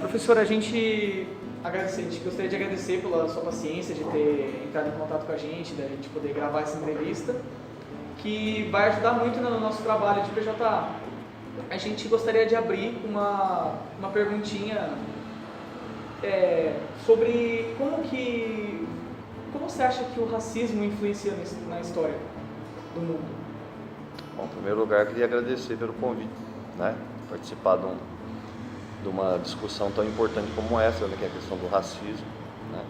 Professor, a gente gostaria de agradecer pela sua paciência de ter entrado em contato com a gente, da gente poder gravar essa entrevista, que vai ajudar muito no nosso trabalho de PJA. A gente gostaria de abrir uma perguntinha sobre como você acha que o racismo influencia na história do mundo? Bom, em primeiro lugar, eu queria agradecer pelo convite, né? Participar de uma discussão tão importante como essa, né? Que é a questão do racismo, né?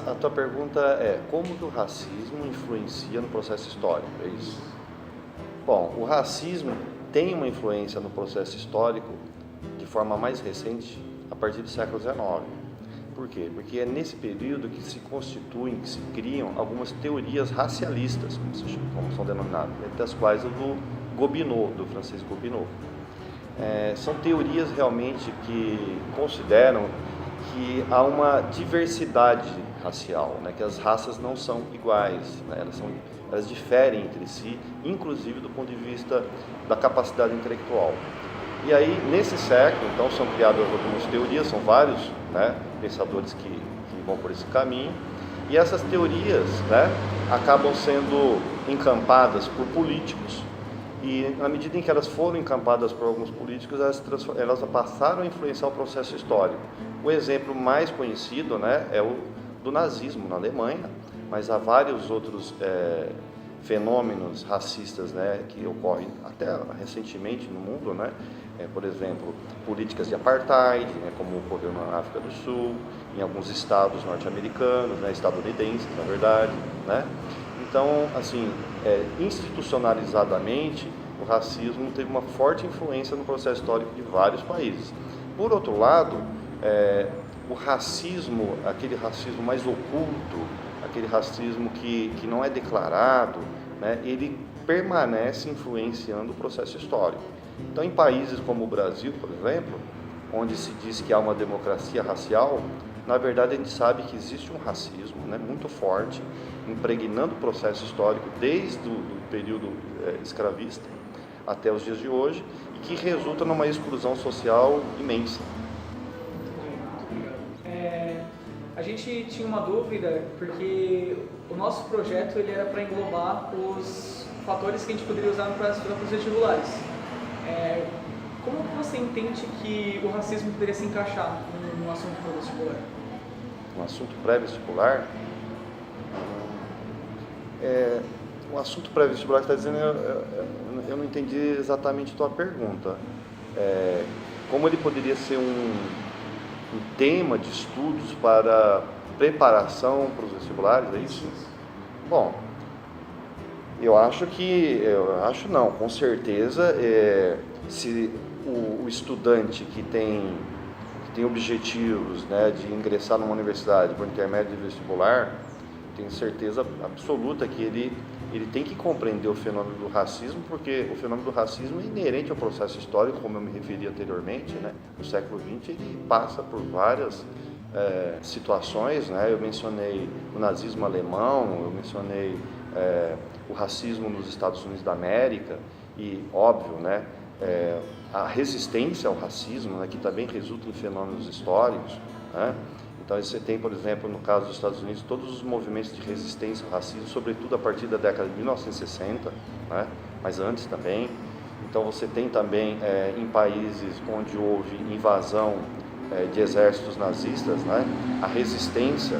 A tua pergunta é, como que o racismo influencia no processo histórico, é isso? Bom, o racismo tem uma influência no processo histórico de forma mais recente, a partir do século XIX. Por quê? Porque é nesse período que se constituem, que se criam algumas teorias racialistas, como são denominadas, entre das quais o do Gobineau, do francês Gobineau. São teorias realmente que consideram que há uma diversidade racial, né? Que as raças não são iguais, né? Elas diferem entre si, inclusive do ponto de vista da capacidade intelectual. E aí, nesse século, então, são criadas algumas teorias, são vários, né, pensadores que vão por esse caminho, e essas teorias, né, acabam sendo encampadas por políticos, e na medida em que elas foram encampadas por alguns políticos, elas passaram a influenciar o processo histórico. O exemplo mais conhecido, né, é o do nazismo na Alemanha, mas há vários outros fenômenos racistas, né, que ocorrem até recentemente no mundo, né? Por exemplo, políticas de apartheid, né, como ocorreu na África do Sul, em alguns estados norte-americanos, né, estadunidenses, na verdade, né? Então, assim, institucionalizadamente, o racismo teve uma forte influência no processo histórico de vários países. Por outro lado, o racismo, aquele racismo mais oculto, aquele racismo que não é declarado, né, ele permanece influenciando o processo histórico. Então, em países como o Brasil, por exemplo, onde se diz que há uma democracia racial, na verdade a gente sabe que existe um racismo, né, muito forte, impregnando o processo histórico desde o período escravista até os dias de hoje, e que resulta numa exclusão social imensa. A gente tinha uma dúvida, porque o nosso projeto ele era para englobar os fatores que a gente poderia usar para os vestibulares. Como que você entende que o racismo poderia se encaixar num assunto pré-vestibular? Um assunto pré-vestibular? O assunto pré-vestibular que está dizendo, eu não entendi exatamente a tua pergunta. Como ele poderia ser um tema de estudos para preparação para os vestibulares, é isso? Bom, com certeza, se o estudante que tem objetivos, né, de ingressar numa universidade por intermédio de vestibular, tenho certeza absoluta que ele tem que compreender o fenômeno do racismo, porque o fenômeno do racismo é inerente ao processo histórico, como eu me referi anteriormente, né? No século XX ele passa por várias situações, né? Eu mencionei o nazismo alemão, eu mencionei o racismo nos Estados Unidos da América e, óbvio, né, a resistência ao racismo, né, que também resulta em fenômenos históricos, né? Então você tem, por exemplo, no caso dos Estados Unidos, todos os movimentos de resistência ao racismo, sobretudo a partir da década de 1960, né? Mas antes também. Então você tem também em países onde houve invasão de exércitos nazistas, né? A resistência,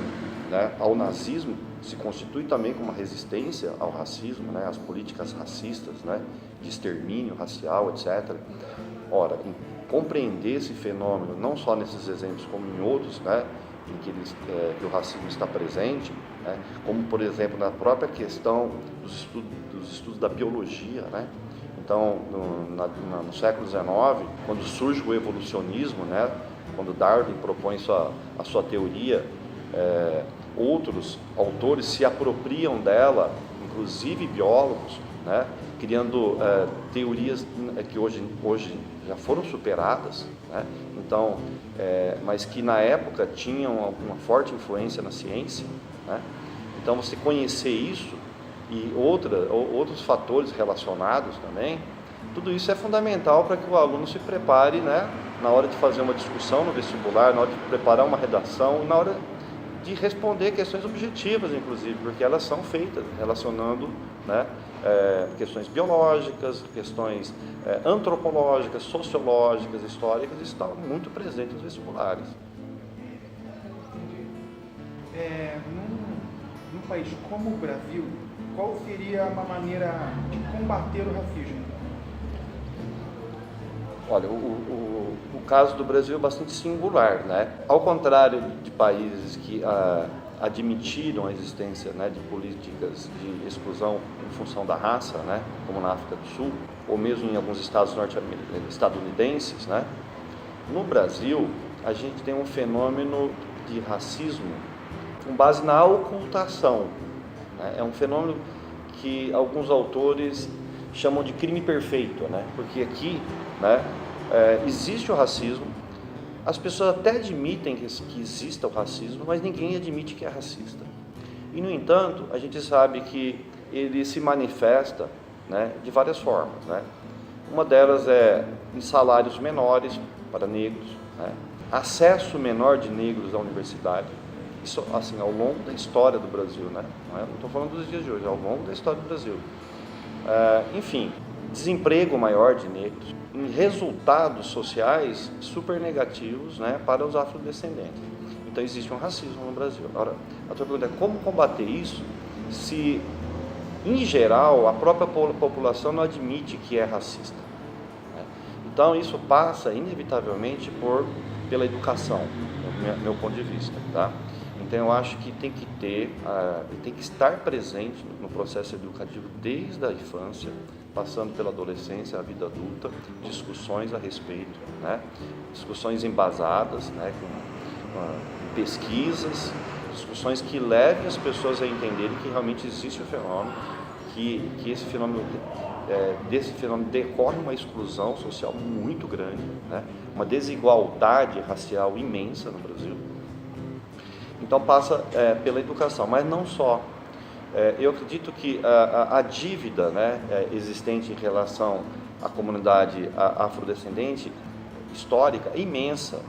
né, ao nazismo se constitui também como uma resistência ao racismo, né? As políticas racistas, né, de extermínio racial, etc. Ora, compreender esse fenômeno, não só nesses exemplos como em outros, né, em que o racismo está presente, né, como, por exemplo, na própria questão dos estudos da biologia, né? Então, no século XIX, quando surge o evolucionismo, né, quando Darwin propõe a sua teoria, outros autores se apropriam dela, inclusive biólogos, né, criando teorias que hoje já foram superadas, né? Então, mas que na época tinham uma forte influência na ciência, né? Então, você conhecer isso e outros fatores relacionados também, tudo isso é fundamental para que o aluno se prepare, né, na hora de fazer uma discussão no vestibular, na hora de preparar uma redação, na hora de responder questões objetivas, inclusive, porque elas são feitas relacionando, né, questões biológicas, questões antropológicas, sociológicas, históricas, isso está muito presente nos vestibulares. Num país como o Brasil, qual seria uma maneira de combater o racismo? Olha, o caso do Brasil é bastante singular, né? Ao contrário de países que admitiram a existência, né, de políticas de exclusão em função da raça, né, como na África do Sul, ou mesmo em alguns estados estadunidenses, né? No Brasil, a gente tem um fenômeno de racismo com base na ocultação, né? É um fenômeno que alguns autores chamam de crime perfeito, né? Porque aqui, né, existe o racismo, as pessoas até admitem que exista o racismo, mas ninguém admite que é racista. E, no entanto, a gente sabe que ele se manifesta, né, de várias formas, né? Uma delas é em salários menores para negros, né? Acesso menor de negros à universidade. Isso, assim, ao longo da história do Brasil, né? Não estou falando dos dias de hoje, ao longo da história do Brasil. Enfim, desemprego maior de negros, em resultados sociais super negativos, né, para os afrodescendentes. Então existe um racismo no Brasil. Agora, a tua pergunta é como combater isso se, em geral, a própria população não admite que é racista, né? Então isso passa inevitavelmente pela educação, do meu ponto de vista, tá? Então eu acho que tem que estar presente no processo educativo desde a infância, passando pela adolescência, a vida adulta, discussões a respeito, né? Discussões embasadas, né, com pesquisas, discussões que levem as pessoas a entenderem que realmente existe o fenômeno, que esse fenômeno, desse fenômeno decorre uma exclusão social muito grande, né? Uma desigualdade racial imensa no Brasil. Então passa pela educação, mas não só. Eu acredito que a dívida, né, existente em relação à comunidade afrodescendente histórica é imensa,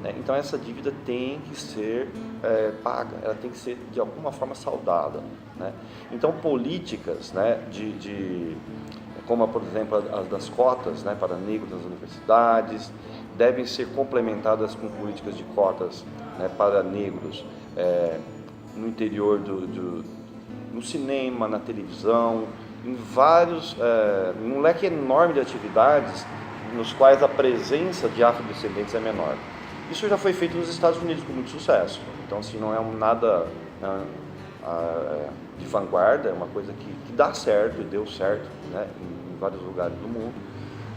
né? Então essa dívida tem que ser paga, ela tem que ser de alguma forma saldada, né? Então políticas, né, como por exemplo as das cotas, né, para negros nas universidades, devem ser complementadas com políticas de cotas, né, para negros no interior no cinema, na televisão, em um leque enorme de atividades nos quais a presença de afrodescendentes é menor. Isso já foi feito nos Estados Unidos com muito sucesso. Então, assim, não é nada de vanguarda, é uma coisa que dá certo e deu certo, né, em vários lugares do mundo.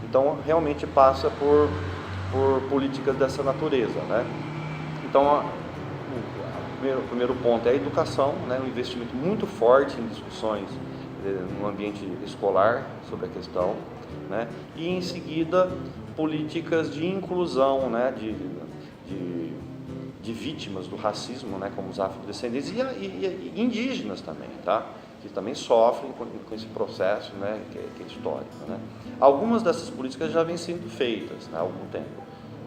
Então, realmente passa por políticas dessa natureza, né? Então, o primeiro ponto é a educação, né, um investimento muito forte em discussões no ambiente escolar sobre a questão, né, e em seguida políticas de inclusão, né, de vítimas do racismo, né, como os afrodescendentes e indígenas também, tá, que também sofrem com esse processo, né, que é histórico, né. Algumas dessas políticas já vêm sendo feitas, né, há algum tempo,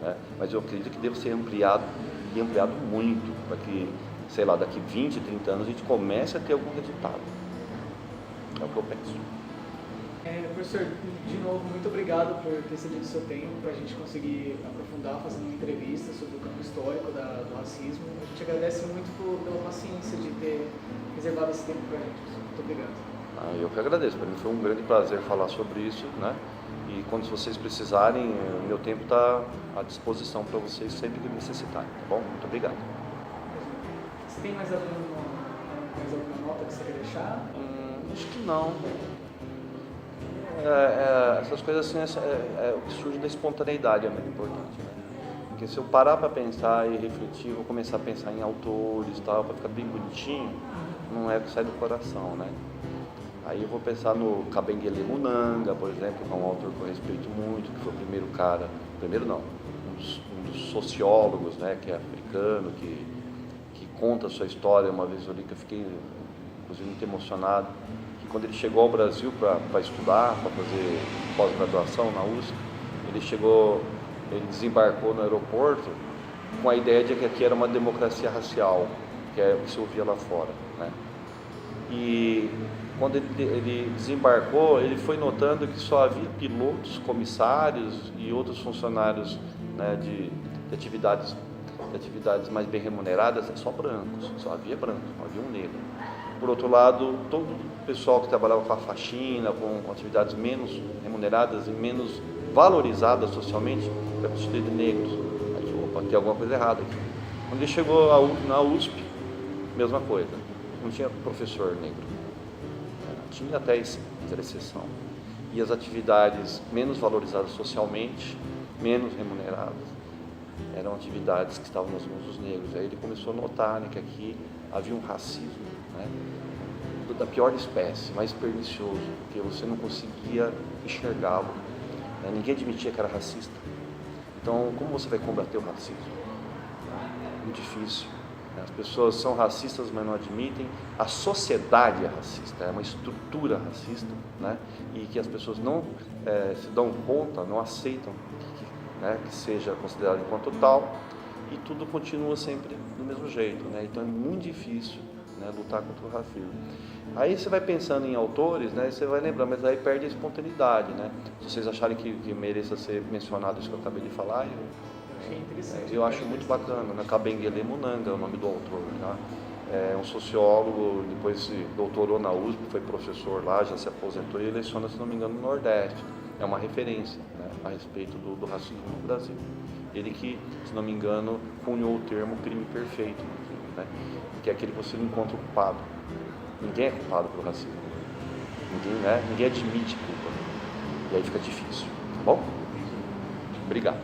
né, mas eu acredito que deve ser ampliado muito para que, sei lá, daqui 20, 30 anos a gente comece a ter algum resultado. É o que eu penso. Professor, de novo, muito obrigado por ter cedido o seu tempo para a gente conseguir aprofundar, fazendo uma entrevista sobre o campo histórico do racismo. A gente agradece muito pela paciência de ter reservado esse tempo para a gente. Muito obrigado. Eu que agradeço. Para mim foi um grande prazer falar sobre isso, né? E quando vocês precisarem, meu tempo está à disposição para vocês sempre que necessitarem, tá bom? Muito obrigado. Você tem mais alguma nota que você quer deixar? Acho que não. Essas coisas assim, o que surge da espontaneidade é muito importante, né? Porque se eu parar para pensar e refletir, vou começar a pensar em autores e tal, para ficar bem bonitinho, não é o que sai do coração, né? Aí eu vou pensar no Kabengele Munanga, por exemplo, que é um autor que eu respeito muito, que foi o primeiro cara, um dos sociólogos, né, que é africano, que conta a sua história. Uma vez eu li que eu fiquei, inclusive, muito emocionado, que quando ele chegou ao Brasil para estudar, para fazer pós-graduação na USP, ele chegou ele desembarcou no aeroporto com a ideia de que aqui era uma democracia racial, que é o que se ouvia lá fora, né? E quando ele desembarcou, ele foi notando que só havia pilotos, comissários e outros funcionários, né, de atividades mais bem remuneradas, só brancos, só havia brancos, não havia um negro. Por outro lado, todo o pessoal que trabalhava com a faxina, com atividades menos remuneradas e menos valorizadas socialmente, era constituído de negros. Aí, opa, tem alguma coisa errada aqui. Quando ele chegou na USP, mesma coisa, não tinha professor negro, tinha até exceção. E as atividades menos valorizadas socialmente, menos remuneradas, eram atividades que estavam nas mãos dos negros. Aí ele começou a notar, né, que aqui havia um racismo, né, da pior espécie, mais pernicioso, porque você não conseguia enxergá-lo, né, ninguém admitia que era racista. Então, como você vai combater o racismo? Muito difícil. As pessoas são racistas, mas não admitem. A sociedade é racista, é uma estrutura racista, né? E que as pessoas não se dão conta, não aceitam que seja considerado enquanto tal, e tudo continua sempre do mesmo jeito, né? Então é muito difícil, né, lutar contra o racismo. Aí você vai pensando em autores, né, você vai lembrar, mas aí perde a espontaneidade, né? Se vocês acharem que mereça ser mencionado isso que eu acabei de falar, Achei interessante. eu acho muito bacana, né? Kabengele Munanga é o nome do autor, né? É um sociólogo, depois se doutorou na USP, foi professor lá, já se aposentou e leciona, se não me engano, no Nordeste. É uma referência, né, a respeito do racismo no Brasil. Ele que, se não me engano, cunhou o termo crime perfeito, né? Que é aquele que você não encontra o culpado. Ninguém é culpado pelo racismo. Ninguém admite culpa. E aí fica difícil, tá bom? Obrigado.